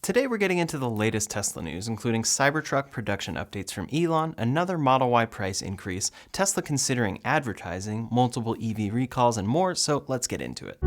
Today we're getting into the latest Tesla news, including Cybertruck production updates from Elon, another Model Y price increase, Tesla considering advertising, multiple EV recalls, and more, so let's get into it.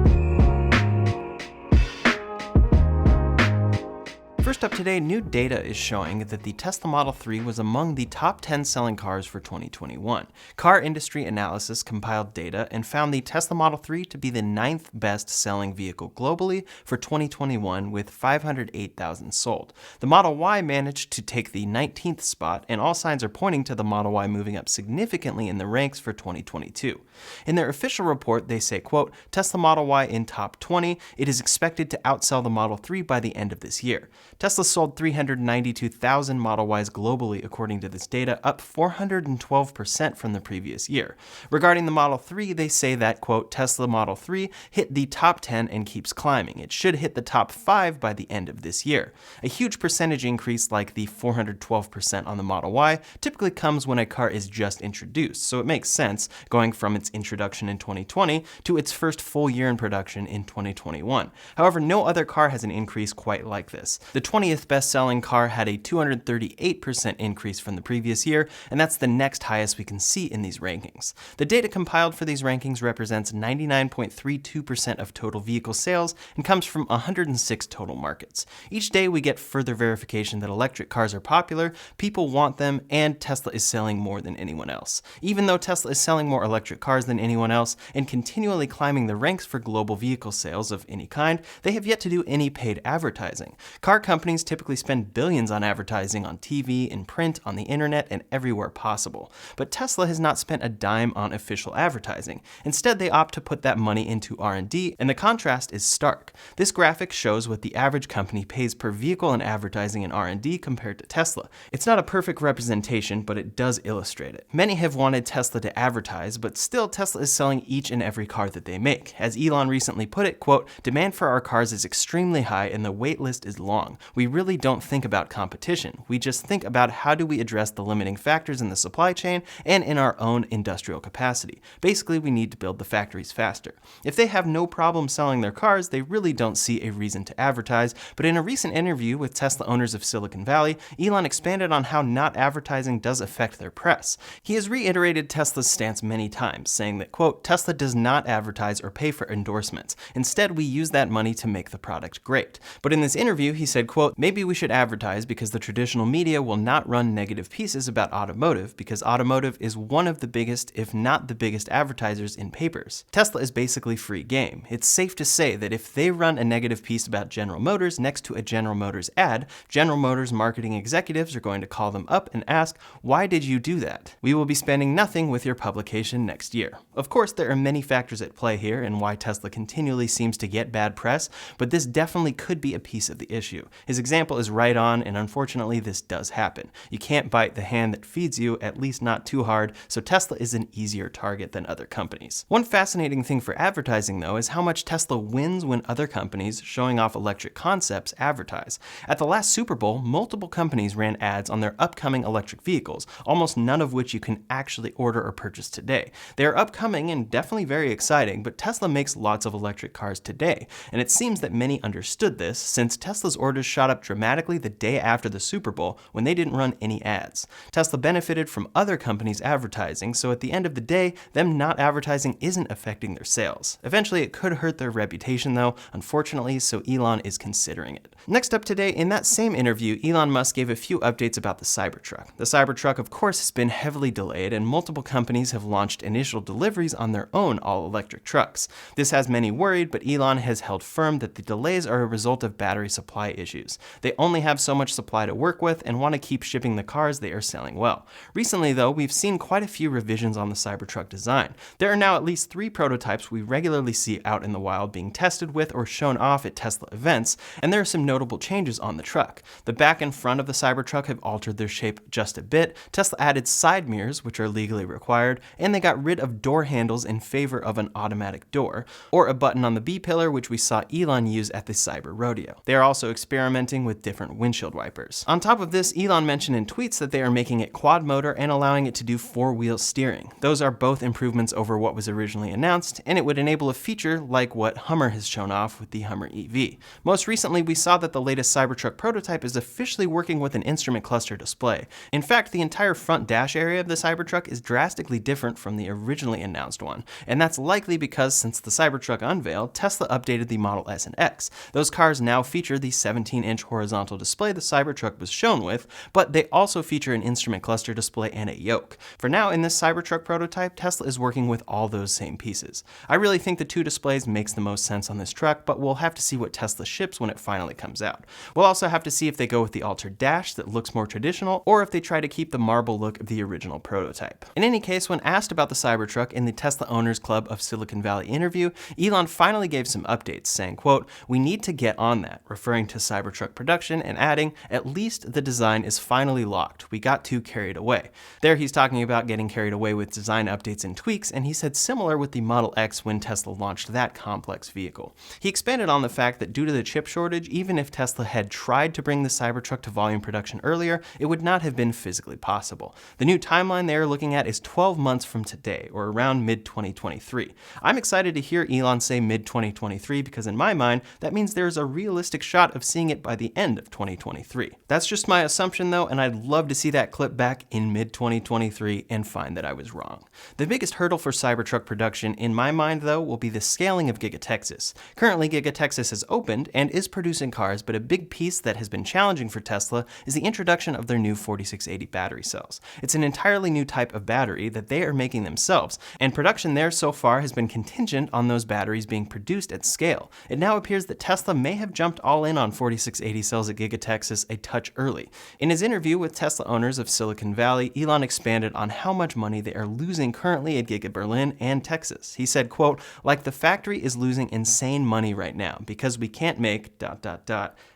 First up today, new data is showing that the Tesla Model 3 was among the top 10 selling cars for 2021. Car Industry Analysis compiled data and found the Tesla Model 3 to be the 9th best selling vehicle globally for 2021 with 508,000 sold. The Model Y managed to take the 19th spot, and all signs are pointing to the Model Y moving up significantly in the ranks for 2022. In their official report, they say, quote, Tesla Model Y in top 20, it is expected to outsell the Model 3 by the end of this year. Tesla sold 392,000 Model Ys globally according to this data, up 412% from the previous year. Regarding the Model 3, they say that, quote, Tesla Model 3 hit the top 10 and keeps climbing. It should hit the top 5 by the end of this year. A huge percentage increase like the 412% on the Model Y typically comes when a car is just introduced, so it makes sense going from its introduction in 2020 to its first full year in production in 2021. However, no other car has an increase quite like this. The 20th best-selling car had a 238% increase from the previous year, and that's the next highest we can see in these rankings. The data compiled for these rankings represents 99.32% of total vehicle sales and comes from 106 total markets. Each day we get further verification that electric cars are popular, people want them, and Tesla is selling more than anyone else. Even though Tesla is selling more electric cars than anyone else and continually climbing the ranks for global vehicle sales of any kind, they have yet to do any paid advertising. Car companies typically spend billions on advertising on TV, in print, on the internet, and everywhere possible. But Tesla has not spent a dime on official advertising. Instead, they opt to put that money into R&D, and the contrast is stark. This graphic shows what the average company pays per vehicle in advertising and R&D compared to Tesla. It's not a perfect representation, but it does illustrate it. Many have wanted Tesla to advertise, but still Tesla is selling each and every car that they make. As Elon recently put it, quote, demand for our cars is extremely high and the wait list is long. We really don't think about competition. We just think about how do we address the limiting factors in the supply chain and in our own industrial capacity. Basically, we need to build the factories faster. If they have no problem selling their cars, they really don't see a reason to advertise, but in a recent interview with Tesla owners of Silicon Valley, Elon expanded on how not advertising does affect their press. He has reiterated Tesla's stance many times, saying that, quote, Tesla does not advertise or pay for endorsements. Instead, we use that money to make the product great. But in this interview, he said, quote, maybe we should advertise because the traditional media will not run negative pieces about automotive because automotive is one of the biggest, if not the biggest advertisers in papers. Tesla is basically free game. It's safe to say that if they run a negative piece about General Motors next to a General Motors ad, General Motors marketing executives are going to call them up and ask, why did you do that? We will be spending nothing with your publication next year. Of course, there are many factors at play here and why Tesla continually seems to get bad press, but this definitely could be a piece of the issue. His example is right on, and unfortunately this does happen. You can't bite the hand that feeds you, at least not too hard, so Tesla is an easier target than other companies. One fascinating thing for advertising though is how much Tesla wins when other companies showing off electric concepts advertise. At the last Super Bowl, multiple companies ran ads on their upcoming electric vehicles, almost none of which you can actually order or purchase today. They are upcoming and definitely very exciting, but Tesla makes lots of electric cars today, and it seems that many understood this since Tesla's orders shot up dramatically the day after the Super Bowl when they didn't run any ads. Tesla benefited from other companies advertising, so at the end of the day, them not advertising isn't affecting their sales. Eventually, it could hurt their reputation though, unfortunately, so Elon is considering it. Next up today, in that same interview, Elon Musk gave a few updates about the Cybertruck. The Cybertruck, of course, has been heavily delayed, and multiple companies have launched initial deliveries on their own all-electric trucks. This has many worried, but Elon has held firm that the delays are a result of battery supply issues. They only have so much supply to work with and want to keep shipping the cars they are selling well. Recently, though, we've seen quite a few revisions on the Cybertruck design. There are now at least 3 prototypes we regularly see out in the wild being tested with or shown off at Tesla events, and there are some notable changes on the truck. The back and front of the Cybertruck have altered their shape just a bit, Tesla added side mirrors, which are legally required, and they got rid of door handles in favor of an automatic door, or a button on the B-pillar, which we saw Elon use at the Cyber Rodeo. They are also experimenting experimenting with different windshield wipers. On top of this, Elon mentioned in tweets that they are making it quad motor and allowing it to do 4-wheel steering. Those are both improvements over what was originally announced, and it would enable a feature like what Hummer has shown off with the Hummer EV. Most recently, we saw that the latest Cybertruck prototype is officially working with an instrument cluster display. In fact, the entire front dash area of the Cybertruck is drastically different from the originally announced one, and that's likely because since the Cybertruck unveiled, Tesla updated the Model S and X. Those cars now feature the 17-inch horizontal display the Cybertruck was shown with, but they also feature an instrument cluster display and a yoke. For now, in this Cybertruck prototype, Tesla is working with all those same pieces. I really think the two displays makes the most sense on this truck, but we'll have to see what Tesla ships when it finally comes out. We'll also have to see if they go with the altered dash that looks more traditional, or if they try to keep the marble look of the original prototype. In any case, when asked about the Cybertruck in the Tesla Owners Club of Silicon Valley interview, Elon finally gave some updates, saying, quote, "We need to get on that," referring to Cybertruck production and adding, "At least the design is finally locked. We got too carried away." There he's talking about getting carried away with design updates and tweaks, and he said similar with the Model X when Tesla launched that complex vehicle. He expanded on the fact that due to the chip shortage, even if Tesla had tried to bring the Cybertruck to volume production earlier, it would not have been physically possible. The new timeline they are looking at is 12 months from today, or around mid-2023. I'm excited to hear Elon say mid-2023 because in my mind, that means there's a realistic shot of seeing it by the end of 2023. That's just my assumption though, and I'd love to see that clip back in mid-2023 and find that I was wrong. The biggest hurdle for Cybertruck production in my mind though will be the scaling of Giga Texas. Currently, Giga Texas has opened and is producing cars, but a big piece that has been challenging for Tesla is the introduction of their new 4680 battery cells. It's an entirely new type of battery that they are making themselves, and production there so far has been contingent on those batteries being produced at scale. It now appears that Tesla may have jumped all in on 4680 cells at Giga Texas a touch early. In his interview with Tesla Owners of Silicon Valley, Elon expanded on how much money they are losing currently at Giga Berlin and Texas. He said, quote, "Like the factory is losing insane money right now because we can't make ...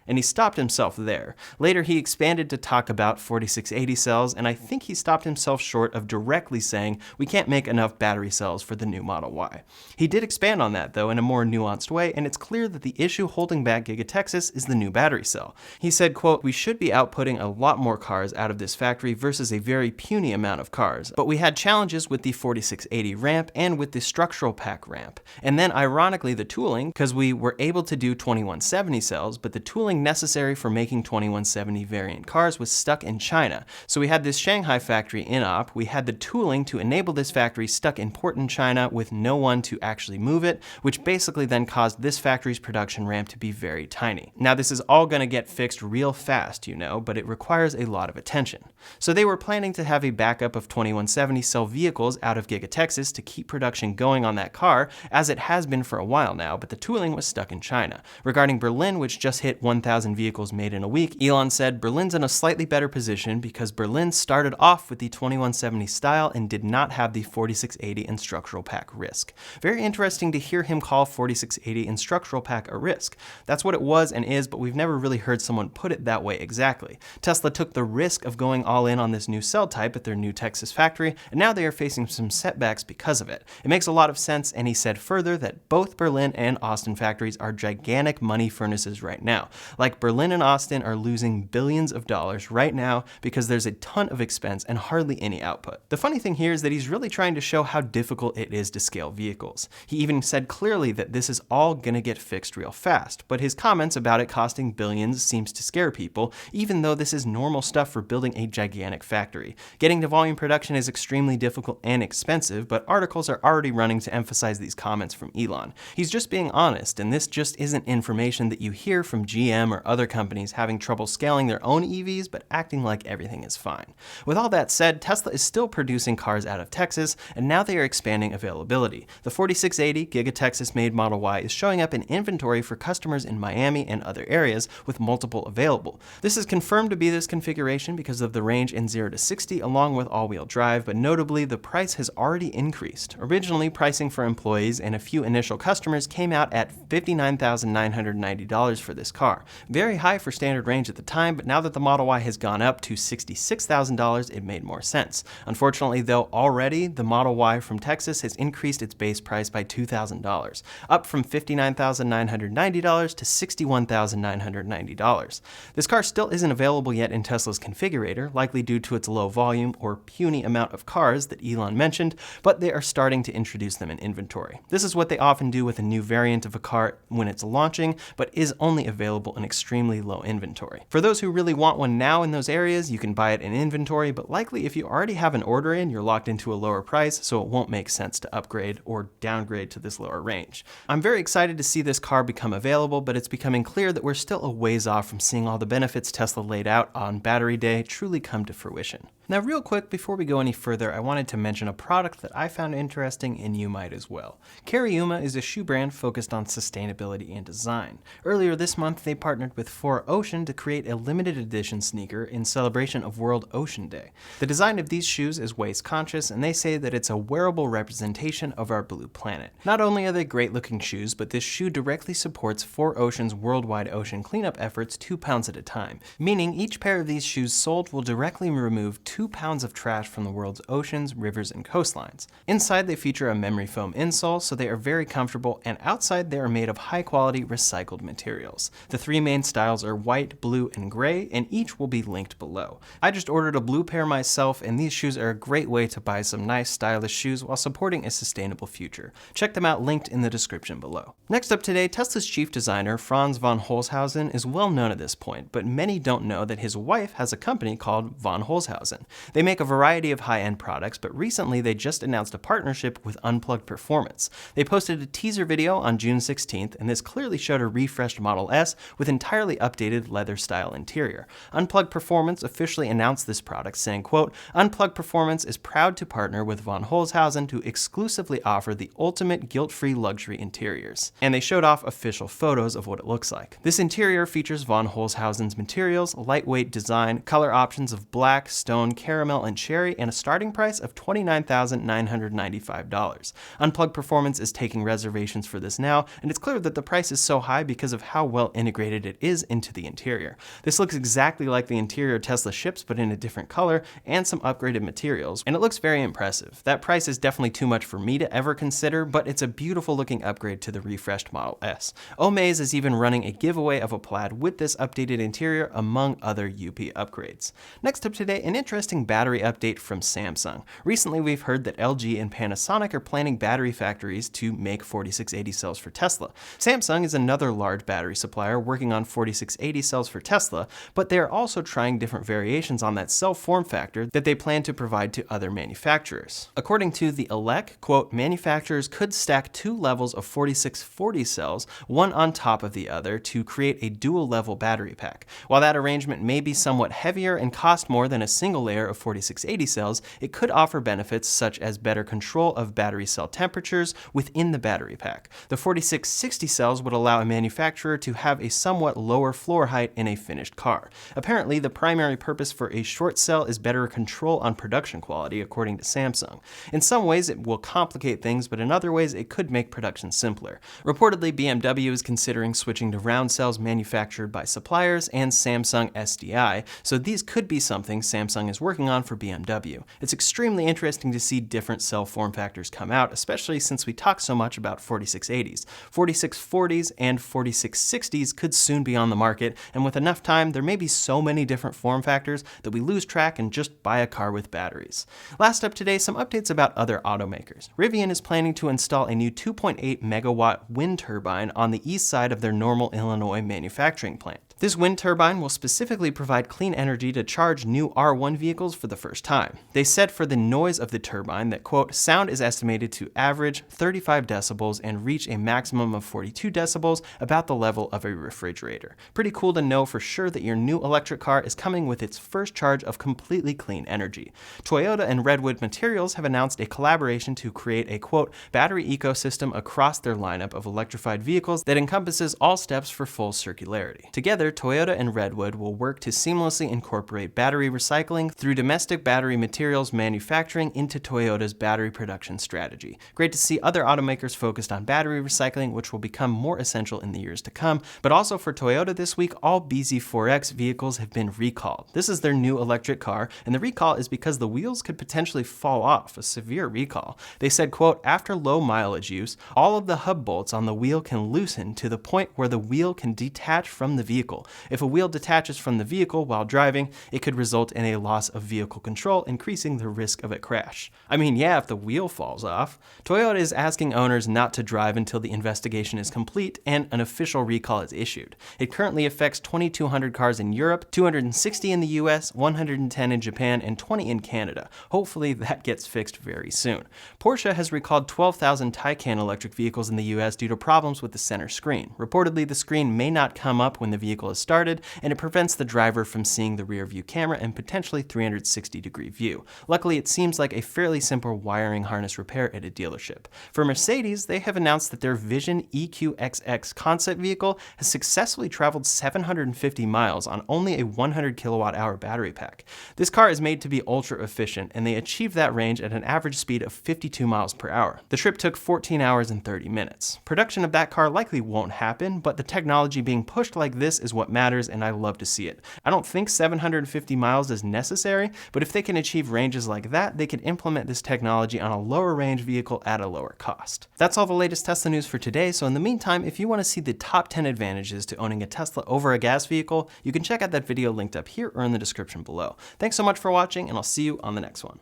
and he stopped himself there. Later, he expanded to talk about 4680 cells, and I think he stopped himself short of directly saying we can't make enough battery cells for the new Model Y. He did expand on that, though, in a more nuanced way, and it's clear that the issue holding back Giga Texas is the new battery cell. He said, quote, "We should be outputting a lot more cars out of this factory versus a very puny amount of cars, but we had challenges with the 4680 ramp and with the structural pack ramp. And then, ironically, the tooling, because we were able to do 2170 cells, but the tooling necessary for making 2170 variant cars was stuck in China. So we had this Shanghai factory in op, we had the tooling to enable this factory stuck in port in China with no one to actually move it, which basically then caused this factory's production ramp to be very tiny. Now this is all going to get fixed real fast, you know, but it requires a lot of attention. So they were planning to have a backup of 2170 cell vehicles out of Giga Texas to keep production going on that car, as it has been for a while now, but the tooling was stuck in China. Regarding Berlin, which just hit 1,000 vehicles made in a week, Elon said Berlin's in a slightly better position because Berlin started off with the 2170 style and did not have the 4680 and structural pack risk. Very interesting to hear him call 4680 and structural pack a risk. That's what it was and is, but we've never really heard someone put it that way exactly. Tesla took the risk of going all in on this new cell type at their new Texas factory, and now they are facing some setbacks because of it. It makes a lot of sense, and he said further that both Berlin and Austin factories are gigantic money furnaces right now. Like Berlin and Austin are losing billions of dollars right now because there's a ton of expense and hardly any output. The funny thing here is that he's really trying to show how difficult it is to scale vehicles. He even said clearly that this is all gonna get fixed real fast, but his comments about it costing billions seems to scare people, even though this is normal stuff for building a gigantic factory. Getting to volume production is extremely difficult and expensive, but articles are already running to emphasize these comments from Elon. He's just being honest, and this just isn't information that you hear from GM or other companies having trouble scaling their own EVs but acting like everything is fine. With all that said, Tesla is still producing cars out of Texas, and now they are expanding availability. The 4680 Giga Texas made Model Y is showing up in inventory for customers in Miami and other areas with multiple available. This is confirmed to be this configuration because of the range in 0 to 60 along with all-wheel drive, but notably the price has already increased. Originally, pricing for employees and a few initial customers came out at $59,990 for this car. Very high for standard range at the time, but now that the Model Y has gone up to $66,000, it made more sense. Unfortunately though, already the Model Y from Texas has increased its base price by $2,000, up from $59,990 to $61,990. This car still isn't available yet in Tesla's configurator, likely due to its low volume or puny amount of cars that Elon mentioned, but they are starting to introduce them in inventory. This is what they often do with a new variant of a car when it's launching, but is only available in extremely low inventory. For those who really want one now in those areas, you can buy it in inventory, but likely if you already have an order in, you're locked into a lower price, so it won't make sense to upgrade or downgrade to this lower range. I'm very excited to see this car become available, but it's becoming clear that we're still a ways off from seeing all the benefits Tesla laid out on Battery Day truly come to fruition. Now real quick, before we go any further, I wanted to mention a product that I found interesting and you might as well. Cariuma is a shoe brand focused on sustainability and design. Earlier this month, they partnered with 4Ocean to create a limited edition sneaker in celebration of World Ocean Day. The design of these shoes is waste conscious, and they say that it's a wearable representation of our blue planet. Not only are they great looking shoes, but this shoe directly supports 4Ocean's worldwide ocean cleanup efforts 2 pounds at a time, meaning each pair of these shoes sold will directly remove 2 pounds of trash from the world's oceans, rivers, and coastlines. Inside they feature a memory foam insole, so they are very comfortable, and outside they are made of high quality recycled materials. The 3 main styles are white, blue, and gray, and each will be linked below. I just ordered a blue pair myself, and these shoes are a great way to buy some nice stylish shoes while supporting a sustainable future. Check them out linked in the description below. Next up today, Tesla's chief designer, Franz Von Holzhausen, is well known at this point, but many don't know that his wife has a company called Von Holzhausen. They make a variety of high-end products, but recently they just announced a partnership with Unplugged Performance. They posted a teaser video on June 16th, and this clearly showed a refreshed Model S with entirely updated leather-style interior. Unplugged Performance officially announced this product, saying, quote, "Unplugged Performance is proud to partner with Von Holzhausen to exclusively offer the ultimate guilt-free luxury interiors." And they showed off official photos of what it looks like. This interior features Von Holzhausen's materials, lightweight design, color options of black, stone, caramel, and cherry, and a starting price of $29,995. Unplugged Performance is taking reservations for this now, and it's clear that the price is so high because of how well integrated it is into the interior. This looks exactly like the interior Tesla ships, but in a different color and some upgraded materials, and it looks very impressive. That price is definitely too much for me to ever consider, but it's a beautiful looking upgrade to the refreshed Model S. Omaze is even running a giveaway of a plaid with this updated interior, among other UP upgrades. Next up today, an interesting battery update from Samsung. Recently, we've heard that LG and Panasonic are planning battery factories to make 4680 cells for Tesla. Samsung is another large battery supplier working on 4680 cells for Tesla, but they are also trying different variations on that cell form factor that they plan to provide to other manufacturers. According to the ELEC, quote, "Manufacturers could stack 2 levels of 4640 cells, one on top of the other, to create a dual-level battery pack. While that arrangement may be somewhat heavier and cost more than a single layer of 4680 cells, it could offer benefits such as better control of battery cell temperatures within the battery pack. The 4660 cells would allow a manufacturer to have a somewhat lower floor height in a finished car. Apparently, the primary purpose for a short cell is better control on production quality, according to Samsung. In some ways, it will complicate things, but in other ways, it could make production simpler. Reportedly, BMW is considering switching to round cells manufactured by suppliers and Samsung SDI, so these could be something Samsung is working on for BMW. It's extremely interesting to see different cell form factors come out, especially since we talk so much about 4680s. 4640s and 4660s could soon be on the market, and with enough time, there may be so many different form factors that we lose track and just buy a car with batteries. Last up today, some updates about other automakers. Rivian is planning to install a new 2.8 megawatt wind turbine on the east side of their Normal, Illinois manufacturing plant. This wind turbine will specifically provide clean energy to charge new R1 vehicles for the first time. They said for the noise of the turbine that, quote, "Sound is estimated to average 35 decibels and reach a maximum of 42 decibels, about the level of a refrigerator." Pretty cool to know for sure that your new electric car is coming with its first charge of completely clean energy. Toyota and Redwood Materials have announced a collaboration to create a, quote, "battery ecosystem across their lineup of electrified vehicles that encompasses all steps for full circularity." Together, Toyota and Redwood will work to seamlessly incorporate battery recycling through domestic battery materials manufacturing into Toyota's battery production strategy. Great to see other automakers focused on battery recycling, which will become more essential in the years to come. But also for Toyota this week, all BZ4X vehicles have been recalled. This is their new electric car, and the recall is because the wheels could potentially fall off, a severe recall. They said, quote, after low mileage use, all of the hub bolts on the wheel can loosen to the point where the wheel can detach from the vehicle. If a wheel detaches from the vehicle while driving, it could result in a loss of vehicle control, increasing the risk of a crash. I mean, yeah, if the wheel falls off. Toyota is asking owners not to drive until the investigation is complete and an official recall is issued. It currently affects 2,200 cars in Europe, 260 in the US, 110 in Japan, and 20 in Canada. Hopefully that gets fixed very soon. Porsche has recalled 12,000 Taycan electric vehicles in the US due to problems with the center screen. Reportedly, the screen may not come up when the vehicle is started, and it prevents the driver from seeing the rear view camera and potentially 360-degree view. Luckily, it seems like a fairly simple wiring harness repair at a dealership. For Mercedes, they have announced that their Vision EQXX concept vehicle has successfully traveled 750 miles on only a 100 kilowatt-hour battery pack. This car is made to be ultra efficient, and they achieved that range at an average speed of 52 miles per hour. The trip took 14 hours and 30 minutes. Production of that car likely won't happen, but the technology being pushed like this is what matters, and I love to see it. I don't think 750 miles is necessary, but if they can achieve ranges like that, they can implement this technology on a lower range vehicle at a lower cost. That's all the latest Tesla news for today, so in the meantime, if you want to see the top 10 advantages to owning a Tesla over a gas vehicle, you can check out that video linked up here or in the description below. Thanks so much for watching, and I'll see you on the next one.